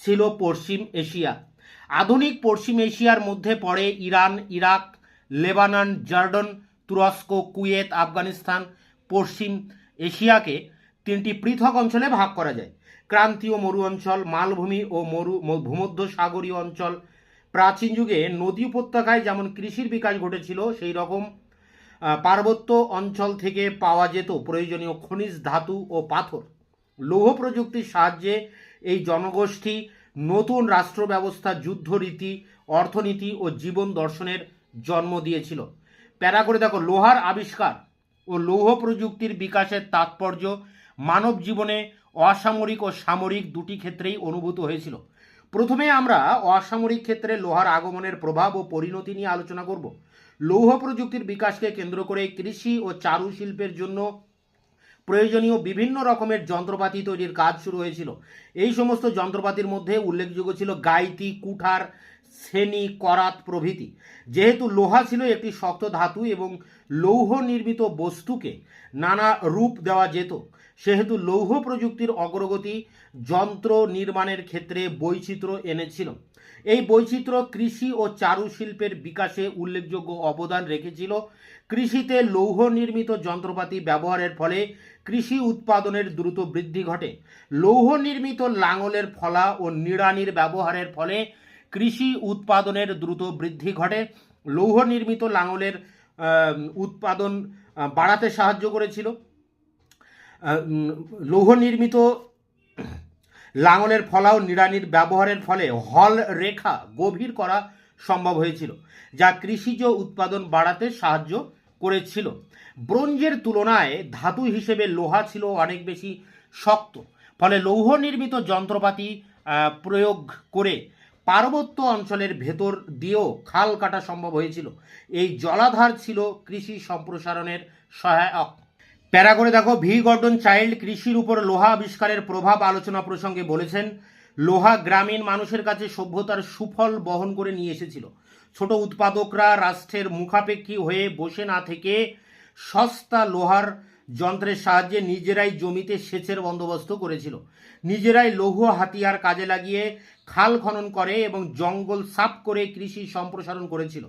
ছিল পশ্চিম এশিয়া। আধুনিক পশ্চিম এশিয়ার মধ্যে পড়ে ইরান, ইরাক, লেবানন, জর্ডন, তুরস্ক, কুয়েত, আফগানিস্তান। পশ্চিম এশিয়াকে 3টি পৃথক অঞ্চলে ভাগ করা যায়: ক্রান্তীয় মরু অঞ্চল, মালভূমি ও ভূমধ্য সাগরীয় অঞ্চল। প্রাচীন যুগে নদী উপত্যকায় যেমন কৃষির বিকাশ ঘটেছিল, সেই রকম পার্বত্য অঞ্চল থেকে পাওয়া যেত প্রয়োজনীয় খনিজ, ধাতু ও পাথর। লৌহ প্রযুক্তির সাহায্যে এই জনগোষ্ঠী নতুন রাষ্ট্র ব্যবস্থা, যুদ্ধরীতি, অর্থনীতি ও জীবন দর্শনের জন্ম দিয়েছিল। প্যারা করে দেখো, লোহার আবিষ্কার ও লৌহ প্রযুক্তির বিকাশের তাৎপর্য মানব জীবনে অসামরিক ও সামরিক দুটি ক্ষেত্রেই অনুভূত হয়েছিল। প্রথমে আমরা অসামরিক ক্ষেত্রে লোহার আগমনের প্রভাব ও পরিণতি নিয়ে আলোচনা করব। লৌহ প্রযুক্তির বিকাশকে কেন্দ্র করে কৃষি ও চারুশিল্পের জন্য প্রয়োজনীয় বিভিন্ন রকমের যন্ত্রপাতি তৈরির কাজ শুরু হয়েছিল। এই সমস্ত যন্ত্রপাতির মধ্যে উল্লেখযোগ্য ছিল গাইতি, কুঠার, ছেনি, করাত প্রভৃতি। যেহেতু লোহা ছিল একটি শক্ত ধাতু এবং লৌহ নির্মিত বস্তুকে নানা রূপ দেওয়া যেত, সেহেতু লৌহ প্রযুক্তির অগ্রগতি যন্ত্র নির্মাণের ক্ষেত্রে বৈচিত্র্য এনেছিল। এই বৈচিত্র্য কৃষি ও চারুশিল্পের বিকাশে উল্লেখযোগ্য অবদান রেখেছিল। কৃষিতে লৌহ নির্মিত যন্ত্রপাতি ব্যবহারের ফলে কৃষি উৎপাদনের দ্রুত বৃদ্ধি ঘটে। লৌহ নির্মিত লাঙলের ফলা ও নিড়ানির ব্যবহারের ফলে কৃষি উৎপাদনের দ্রুত বৃদ্ধি ঘটে। লৌহ নির্মিত লাঙলের উৎপাদন বাড়াতে সাহায্য করেছিল। লৌহ নির্মিত লাঙলের ফলা ও নিড়ানির ব্যবহারের ফলে হল রেখা গভীর করা সম্ভব হয়েছিল, যা কৃষিজ উৎপাদন বাড়াতে সাহায্য করেছিল। ব্রোঞ্জের তুলনায় ধাতু হিসেবে লোহা ছিল অনেক বেশি শক্ত, ফলে লৌহ নির্মিত যন্ত্রপাতি প্রয়োগ করে পার্বত্য অঞ্চলের ভেতর দিয়েও খাল কাটা সম্ভব হয়েছিল। এই জলাধার ছিল কৃষি সম্প্রসারণের সহায়ক। প্যারা করে দেখো, ভি গর্ডন চাইল্ড কৃষির উপর লোহা আবিষ্কারের প্রভাব আলোচনা প্রসঙ্গে বলেছেন, লোহা গ্রামীণ মানুষের কাছে সভ্যতার সুফল বহন করে নিয়ে এসেছিল। ছোট উৎপাদকরা রাষ্ট্রের মুখাপেক্ষী হয়ে বসে না থেকে সস্তা লোহার যন্ত্রের সাহায্যে নিজেরাই জমিতে সেচের বন্দোবস্ত করেছিল, নিজেরাই লৌহ হাতিয়ার কাজে লাগিয়ে খাল খনন করে এবং জঙ্গল সাফ করে কৃষি সম্প্রসারণ করেছিল।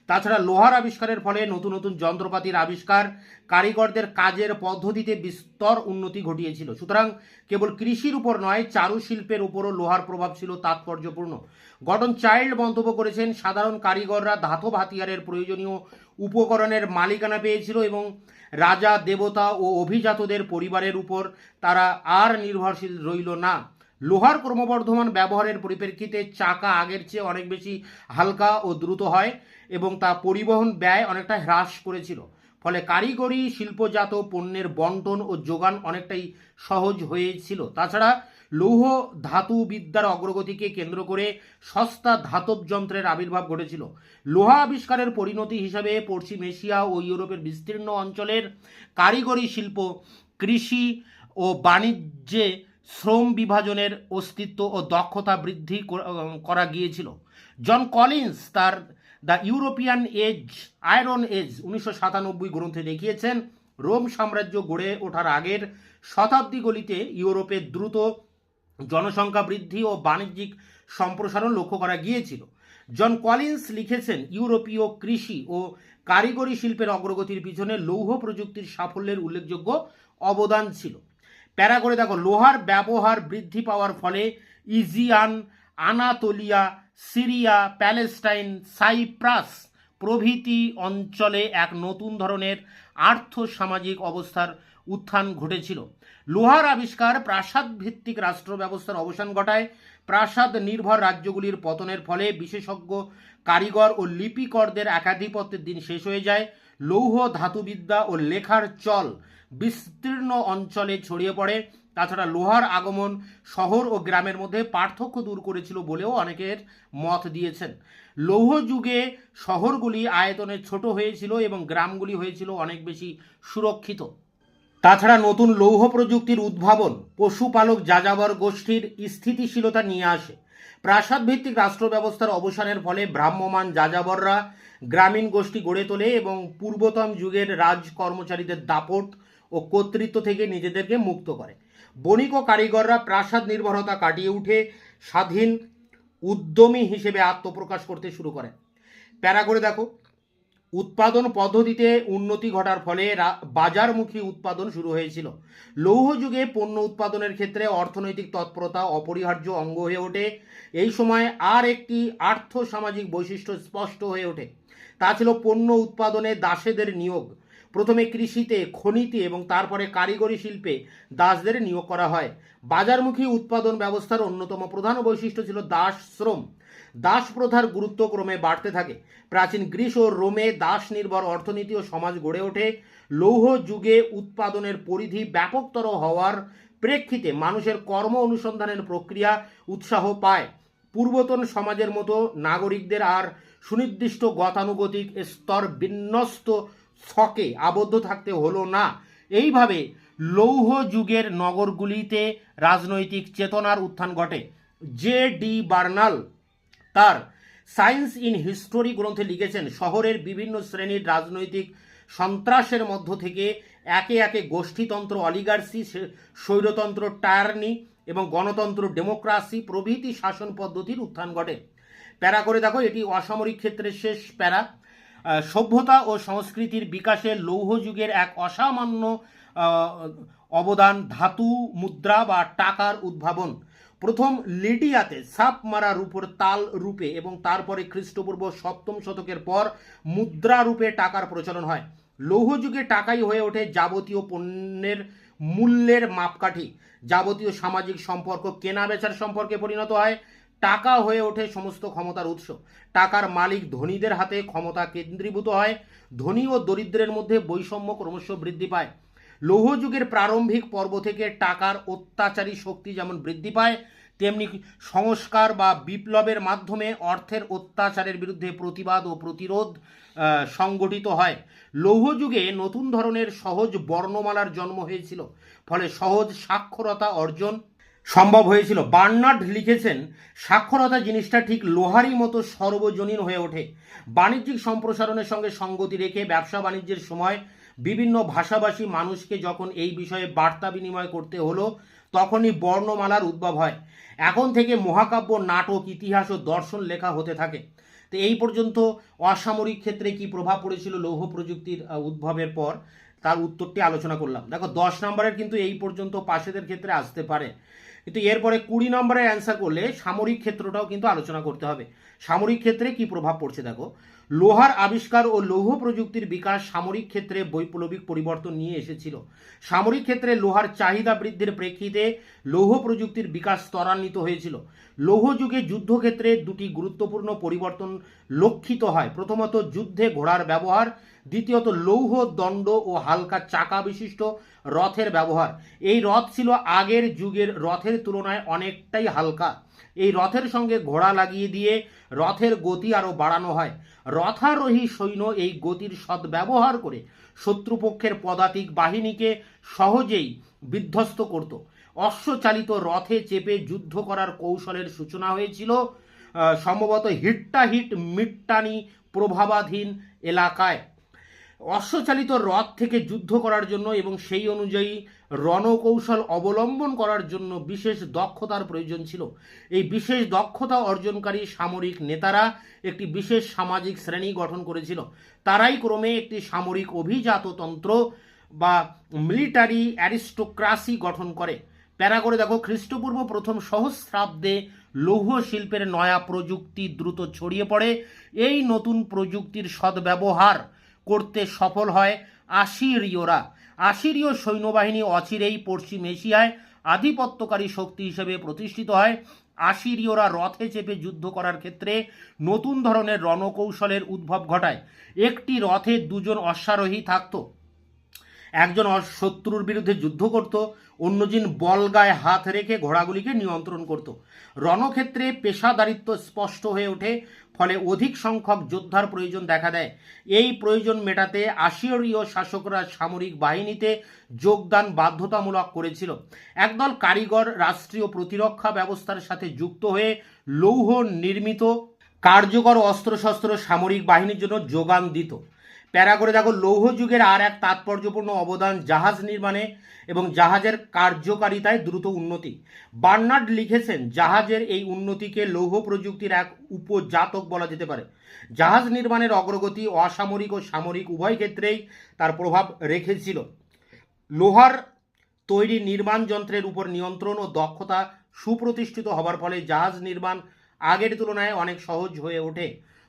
তাছাড়া লোহার আবিষ্কারের ফলে নতুন নতুন যন্ত্রপাতির আবিষ্কার কারিগরদের কাজের পদ্ধতিতে বিস্তর উন্নতি ঘটিয়েছিল। সুতরাং কেবল কৃষির উপর নয়, চারুশিল্পের উপরও লোহার প্রভাব ছিল তাৎপর্যপূর্ণ। গর্ডন চাইল্ড মন্তব্য করেছেন, সাধারণ কারিগররা ধাতব হাতিয়ারের প্রয়োজনীয় উপকরণের মালিকানা পেয়েছিল এবং রাজা, দেবতা ও অভিজাতদের পরিবারের উপর তারা আর নির্ভরশীল রইল না। লোহার ক্রমবর্ধমান ব্যবহারের পরিপ্রেক্ষিতে চাকা আগের চেয়ে অনেক বেশি হালকা ও দ্রুত হয় এবং তা পরিবহন ব্যয় অনেকটা হ্রাস করেছিল। ফলে কারিগরি শিল্পজাত পণ্যের বন্টন ও যোগান অনেকটাই সহজ হয়েছিল। তাছাড়া লৌহ ধাতু বিদ্যার অগ্রগতিকে কেন্দ্র করে সস্তা ধাতব যন্ত্রের আবির্ভাব ঘটেছিল। লোহা আবিষ্কারের পরিণতি হিসাবে পশ্চিম এশিয়া ও ইউরোপের বিস্তীর্ণ অঞ্চলের কারিগরি শিল্প, কৃষি ও বাণিজ্যে শ্রম বিভাজনের অস্তিত্ব ও দক্ষতা বৃদ্ধি করা গিয়েছিল। জন কলিন্স তার the European age, iron age 1997 গ্রন্থে দেখিয়েছেন, রোম সাম্রাজ্য গড়ে ওঠার আগের শতাব্দীগুলিতে ইউরোপে দ্রুত জনসংখ্যা বৃদ্ধি ও বাণিজ্যিক সম্প্রসারণ লক্ষ্য করা গিয়েছিল। জন কলিন্স লিখেছেন, ইউরোপীয় কৃষি ও কারিগরি শিল্পের অগ্রগতির পিছনে লৌহ প্রযুক্তির সাফল্যের উল্লেখযোগ্য অবদান ছিল। প্যারা করে দেখো, লোহার ব্যবহার বৃদ্ধি পাওয়ার ফলে Aegean, Anatolia, Syria, Palestine, Cyprus প্রভৃতি অঞ্চলে এক নতুন ধরনের আর্থ-সামাজিক অবস্থার উত্থান ঘটেছিল। লোহার আবিষ্কার প্রাসাদ ভিত্তিক রাষ্ট্র ব্যবস্থার অবসান ঘটায়। প্রাসাদ নির্ভর রাজ্যগুলির পতনের ফলে বিশেষজ্ঞ কারিগর ও লিপিকরদের একাধিপত্যের দিন শেষ হয়ে যায়। লৌহ ধাতুবিদ্যা ও লেখার চল বিস্তীর্ণ অঞ্চলে ছড়িয়ে পড়ে। তাছাড়া লোহার আগমন শহর ও গ্রামের মধ্যে পার্থক্য দূর করেছিল বলেও অনেকের মত দিয়েছেন। লৌহ যুগে শহরগুলি আয়তনে ছোট হয়েছিল এবং গ্রামগুলি হয়েছিল অনেক বেশি সুরক্ষিত। তাছাড়া নতুন লৌহ প্রযুক্তির উদ্ভাবন পশুপালক যাযাবর গোষ্ঠীর স্থিতিশীলতা নিয়ে আসে। প্রাসাদ ভিত্তিক রাষ্ট্র ব্যবস্থার অবসানের ফলে ভ্রাম্যমান যাযাবররা গ্রামীণ গোষ্ঠী গড়ে তোলে এবং পূর্বতন যুগের রাজ কর্মচারীদের দাপট ও কর্তৃত্ব থেকে নিজেদেরকে মুক্ত করে। বণিক ও কারিগররা প্রাসাদ নির্ভরতা কাটিয়ে উঠে স্বাধীন উদ্যমী হিসেবে আত্মপ্রকাশ করতে শুরু করে। প্যারা করে দেখো, উৎপাদন পদ্ধতিতে উন্নতি ঘটার ফলে বাজারমুখী উৎপাদন শুরু হয়েছিল। লৌহ যুগে পণ্য উৎপাদনের ক্ষেত্রে অর্থনৈতিক তৎপরতা অপরিহার্য অঙ্গ হয়ে ওঠে। এই সময় আর একটি আর্থ সামাজিক বৈশিষ্ট্য স্পষ্ট হয়ে ওঠে, তা ছিল পণ্য উৎপাদনে দাসেদের নিয়োগ। প্রথমে কৃষিতে, খনিতে এবং তারপরে কারিগরি শিল্পে দাসদের নিয়োগ করা হয়। বাজারমুখী উৎপাদন ব্যবস্থার অন্যতম প্রধান বৈশিষ্ট্য ছিল দাস শ্রম। দাস প্রথার গুরুত্ব ক্রমে বাড়তে থাকে। প্রাচীন গ্রিস ও রোমে দাস নির্ভর অর্থনীতি ও সমাজ গড়ে ওঠে। লৌহ যুগে উৎপাদনের পরিধি ব্যাপকতর হওয়ার প্রেক্ষিতে মানুষের কর্ম অনুসন্ধানের প্রক্রিয়া উৎসাহ পায়। পূর্বতন সমাজের মতো নাগরিকদের আর সুনির্দিষ্ট গতানুগতিক স্তর বিন্যস্ত ছকে আবদ্ধ থাকতে হলো না। এইভাবে লৌহ যুগের নগরগুলিতে রাজনৈতিক চেতনার উত্থান ঘটে। জে ডি বার্নাল তার সায়েন্স ইন হিস্টোরি গ্রন্থে লিখেছেন, শহরের বিভিন্ন শ্রেণীর রাজনৈতিক সন্ত্রাসের মধ্য থেকে একে একে গোষ্ঠীতন্ত্র, অলিগার্সি, স্বৈরতন্ত্র, টায়ারনি এবং গণতন্ত্র, ডেমোক্রাসি প্রভৃতি শাসন পদ্ধতির উত্থান ঘটে। প্যারা করে দেখো, এটি অসামরিক ক্ষেত্রের শেষ প্যারা। সভ্যতা ও সংস্কৃতির বিকাশে লৌহ যুগের এক অসামান্য অবদান ধাতু মুদ্রা বা টাকার উদ্ভাবন। প্রথম লিডিয়াতে ছাপ মারা রূপর তাল রূপে এবং তারপরে খ্রিস্টপূর্ব 7ম শতকের পর মুদ্রা রূপে টাকার প্রচলন হয়। লৌহ যুগে টাকাই হয়ে ওঠে যাবতীয় পণ্যের মূল্যের মাপকাঠি। যাবতীয় সামাজিক সম্পর্ক কেনা বেচার সম্পর্কে পরিণত হয়। টাকা হয়ে ওঠে সমস্ত ক্ষমতার উৎস। টাকার মালিক ধনীদের হাতে ক্ষমতা কেন্দ্রীভূত হয়। ধনী ও দরিদ্রের মধ্যে বৈষম্য ক্রমশ বৃদ্ধি পায়। লৌহ যুগের প্রারম্ভিক পর্ব থেকে টাকার অত্যাচারী শক্তি যেমন বৃদ্ধি পায়, তেমনি সংস্কার বা বিপ্লবের মাধ্যমে অর্থের অত্যাচারের বিরুদ্ধে প্রতিবাদ ও প্রতিরোধ সংগঠিত হয়। লৌহ যুগে নতুন ধরনের সহজ বর্ণমালার জন্ম হয়েছিল, ফলে সহজ সাক্ষরতা অর্জন সম্ভব হয়েছিল। বার্নার্ড লিখেছেন, সাক্ষরতা জিনিসটা ঠিক লোহারই মতো সর্বজনীন হয়ে ওঠে। বাণিজ্যিক সম্প্রসারণের সঙ্গে সঙ্গতি রেখে ব্যবসা বাণিজ্যের সময় বিভিন্ন ভাষাভাষী মানুষকে যখন এই বিষয়ে বার্তা বিনিময় করতে হলো, তখনই বর্ণমালার উদ্ভব হয়। এখন থেকে মহাকাব্য, নাটক, ইতিহাস ও দর্শন লেখা হতে থাকে। তো এই পর্যন্ত অসামরিক ক্ষেত্রে কি প্রভাব পড়েছিল লৌহ প্রযুক্তির উদ্ভবের পর, তার উত্তরটি আলোচনা করলাম। দেখো 10 নম্বরের কিন্তু এই পর্যন্ত পাশেদের ক্ষেত্রে আসতে পারে, কিন্তু এরপরে 20 নম্বরের অ্যান্সার করলে সামরিক ক্ষেত্রটাও কিন্তু আলোচনা করতে হবে। সামরিক ক্ষেত্রে কি প্রভাব পড়ছে দেখো, লোহার আবিষ্কার ও লৌহ প্রযুক্তির বিকাশ সামরিক ক্ষেত্রে বৈপ্লবিক পরিবর্তন নিয়ে এসেছিল। সামরিক ক্ষেত্রে লোহার চাহিদা বৃদ্ধির প্রেক্ষিতে লৌহ প্রযুক্তির বিকাশ ত্বরান্বিত হয়েছিল। লৌহ যুগে যুদ্ধক্ষেত্রে দুটি গুরুত্বপূর্ণ পরিবর্তন লক্ষিত হয়। প্রথমত যুদ্ধে ঘোড়ার ব্যবহার, দ্বিতীয়ত লৌহ দণ্ড ও হালকা চাকা বিশিষ্ট রথের ব্যবহার। এই রথ ছিল আগের যুগের রথের তুলনায় অনেকটাই হালকা। এই রথের সঙ্গে ঘোড়া লাগিয়ে দিয়ে রথের গতি আরও বাড়ানো হয়। রথারোহী সৈন্য এই গতির সদ্ব্যবহার করে শত্রুপক্ষের পদাতিক বাহিনীকে সহজেই বিধ্বস্ত করত। অশ্বচালিত রথে চেপে যুদ্ধ করার কৌশলের সূচনা হয়েছিল সম্ভবত হিট্টাহিট মিট্টানি প্রভাবাধীন এলাকায়। অশ্বচালিত রথ থেকে যুদ্ধ করার জন্য এবং সেই অনুযায়ী রণকৌশল অবলম্বন করার জন্য বিশেষ দক্ষতার প্রয়োজন ছিল। এই বিশেষ দক্ষতা অর্জনকারী সামরিক নেতারা একটি বিশেষ সামাজিক শ্রেণী গঠন করেছিল। তারাই ক্রমে একটি সামরিক অভিজাততন্ত্র বা মিলিটারি অ্যারিস্টোক্রাসি গঠন করে। প্যারা করে দেখো, খ্রিস্টপূর্ব প্রথম সহস্রাব্দে লৌহ শিল্পের নয়া প্রযুক্তি দ্রুত ছড়িয়ে পড়ে। এই নতুন প্রযুক্তির সদ্ব্যবহার করতে সফল হয় আশিরীয়রা। আশিরীয় সৈন্যবাহিনী অচিরেই পশ্চিম এশিয়ায় আধিপত্যকারী শক্তি হিসেবে প্রতিষ্ঠিত হয়। আশিরীয়রা রথে চেপে যুদ্ধ করার ক্ষেত্রে নতুন ধরনের রণকৌশলের উদ্ভব ঘটায়। একটি রথে দুজন অশ্বারোহী থাকত, একজন শত্রুর বিরুদ্ধে যুদ্ধ করত, অন্যজন বলগায় হাত রেখে ঘোড়াগুলিকে নিয়ন্ত্রণ করত। রণক্ষেত্রে পেশাদারিত্ব স্পষ্ট হয়ে ওঠে, ফলে অধিক সংখ্যক যোদ্ধার প্রয়োজন দেখা দেয়। এই প্রয়োজন মেটাতে আশিরীয় শাসকরা সামরিক বাহিনীতে যোগদান বাধ্যতামূলক করেছিল। একদল কারিগর রাষ্ট্রীয় প্রতিরক্ষা ব্যবস্থার সাথে যুক্ত হয়ে লৌহ নির্মিত কার্যকর অস্ত্রশস্ত্র সামরিক বাহিনীর জন্য যোগান দিত। প্যারা করে দেখো, লৌহ যুগের আর এক তাৎপর্যপূর্ণ অবদান জাহাজ নির্মাণে এবং জাহাজের কার্যকারিতায় দ্রুত উন্নতি। বার্নার্ড লিখেছেন, জাহাজের এই উন্নতিকে লৌহ প্রযুক্তির এক উপজাতক বলা যেতে পারে। জাহাজ নির্মাণের অগ্রগতি অসামরিক ও সামরিক উভয় ক্ষেত্রেই তার প্রভাব রেখেছিল। লোহার তৈরি নির্মাণ যন্ত্রের উপর নিয়ন্ত্রণ ও দক্ষতা সুপ্রতিষ্ঠিত হবার ফলে জাহাজ নির্মাণ আগের তুলনায় অনেক সহজ হয়ে ওঠে।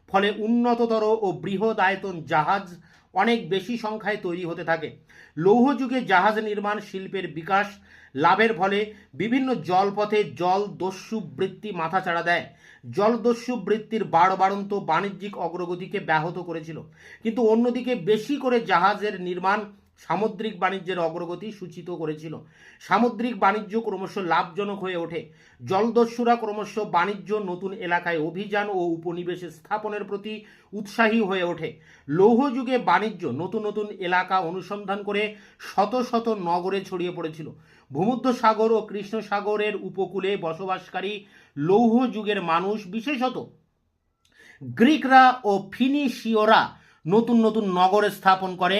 ফলে উন্নততর ও বৃহৎ আয়তন জাহাজ অনেক বেশি সংখ্যায় তৈরি হতে থাকে। লৌহ যুগে জাহাজ নির্মাণ শিল্পের বিকাশ লাভের ফলে বিভিন্ন জলপথে জলদস্যু বৃত্তি মাথাচাড়া দেয়। জলদস্যু বৃত্তির বাড়বাড়ন্ত বাণিজ্যিক অগ্রগতিকে ব্যাহত করেছিল, কিন্তু অন্যদিকে বেশি করে জাহাজের নির্মাণ সামুদ্রিক বাণিজ্যের অগ্রগতি সূচিত করেছিল। সামুদ্রিক বাণিজ্য ক্রমশ লাভজনক হয়ে ওঠে। জলদস্যুরা ক্রমশ বাণিজ্য, নতুন এলাকায় অভিযান ও উপনিবেশ স্থাপনের প্রতি উৎসাহী হয়ে ওঠে। লৌহ যুগে বাণিজ্য নতুন নতুন এলাকা অনুসন্ধান করে শত শত নগরে ছড়িয়ে পড়েছিল। ভূমধ্য সাগর ও কৃষ্ণ সাগরের উপকূলে বসবাসকারী লৌহ যুগের মানুষ, বিশেষত গ্রিকরা ও ফিনিশীয়রা নতুন নতুন নগর স্থাপন করে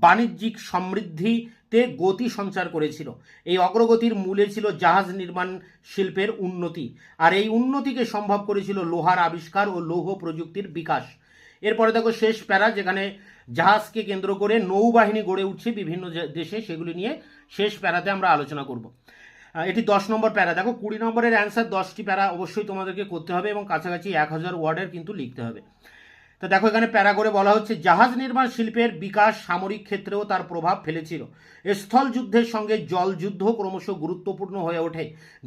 বাণিজ্যিক সমৃদ্ধিতে গতি সঞ্চার করেছিল। এই অগ্রগতির মূলে ছিল জাহাজ নির্মাণ শিল্পের উন্নতি, আর এই উন্নতিকে সম্ভব করেছিল লোহার আবিষ্কার ও লৌহ প্রযুক্তির বিকাশ। এরপরে দেখো শেষ প্যারা, যেখানে জাহাজকে কেন্দ্র করে নৌবাহিনী গড়ে উঠছে বিভিন্ন দেশে, সেগুলি নিয়ে শেষ প্যারাতে আমরা আলোচনা করব। এটি 10 নম্বর প্যারা। দেখো 20 নম্বরের অ্যান্সার 10টি প্যারা অবশ্যই তোমাদেরকে করতে হবে এবং কাছাকাছি 1000 ওয়ার্ডের কিন্তু লিখতে হবে। তো দেখো, এখানে প্যারা করে বলা হচ্ছে, জাহাজ নির্মাণ শিল্পের বিকাশ সামরিক ক্ষেত্রেও তার প্রভাব ফেলেছিল। স্থল যুদ্ধের সঙ্গে জল যুদ্ধ ক্রমশ গুরুত্বপূর্ণ হয়ে ওঠে।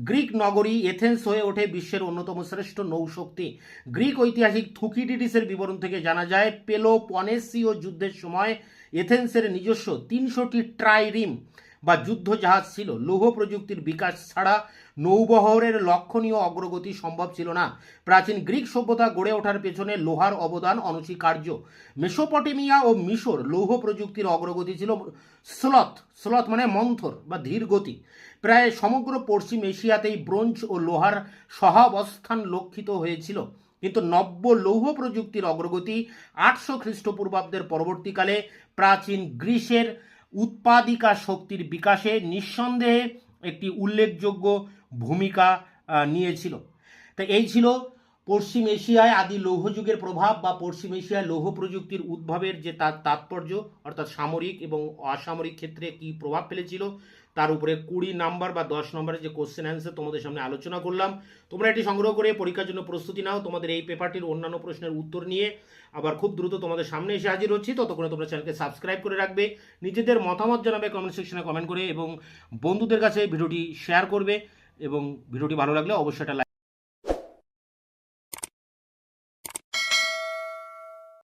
গ্রিক নগরী এথেন্স হয়ে ওঠে বিশ্বের অন্যতম শ্রেষ্ঠ নৌশক্তি। গ্রিক ঐতিহাসিক থুকিডিডিসের বিবরণ থেকে জানা যায়, পেলোপনেসীয় যুদ্ধের সময় এথেন্সের নিজস্ব 300টি ট্রাইরিম বা যুদ্ধ জাহাজ ছিল। লৌহ প্রযুক্তির বিকাশ ছাড়া নৌবহরের লক্ষণীয় অগ্রগতি সম্ভব ছিল না। প্রাচীন গ্রিক সভ্যতা গড়ে ওঠার পেছনে লোহার অবদান অনস্বীকার্য। মেসোপটেমিয়া ও মিশর লৌহ প্রযুক্তির অগ্রগতি ছিল স্লথ মানে মন্থর বা ধীর গতি। প্রায় সমগ্র পশ্চিম এশিয়াতেই ব্রোঞ্জ ও লোহার সহাবস্থান লক্ষিত হয়েছিল। কিন্তু নব্য লৌহ প্রযুক্তির অগ্রগতি 800 খ্রিস্টপূর্বাব্দের পরবর্তীকালে প্রাচীন গ্রিসের উৎপাদিকা শক্তির বিকাশে নিঃসন্দেহে একটি উল্লেখযোগ্য ভূমিকা নিয়েছিল। তো এই ছিল পশ্চিম এশিয়ায় আদি লৌহযুগের প্রভাব বা পশ্চিম এশিয়ায় লৌহ প্রযুক্তির উদ্ভবের যে তার তাৎপর্য, অর্থাৎ সামরিক এবং অসামরিক ক্ষেত্রে কি প্রভাব ফেলেছিল তার উপরে 20 নাম্বার বা 10 নম্বরের যে কোশ্চেন অ্যান্সার তোমাদের সামনে আলোচনা করলাম। তোমরা এটি সংগ্রহ করে পরীক্ষার জন্য প্রস্তুতি নাও। তোমাদের এই পেপারটির অন্যান্য প্রশ্নের উত্তর নিয়ে আবার খুব দ্রুত তোমাদের সামনে এসে হাজির হচ্ছি। ততক্ষণে তোমরা চ্যানেলকে সাবস্ক্রাইব করে রাখবে, নিজেদের মতামত জানাবে কমেন্ট সেকশনে কমেন্ট করে, এবং বন্ধুদের কাছে ভিডিওটি শেয়ার করবে, এবং ভিডিওটি ভালো লাগলে অবশ্যই একটা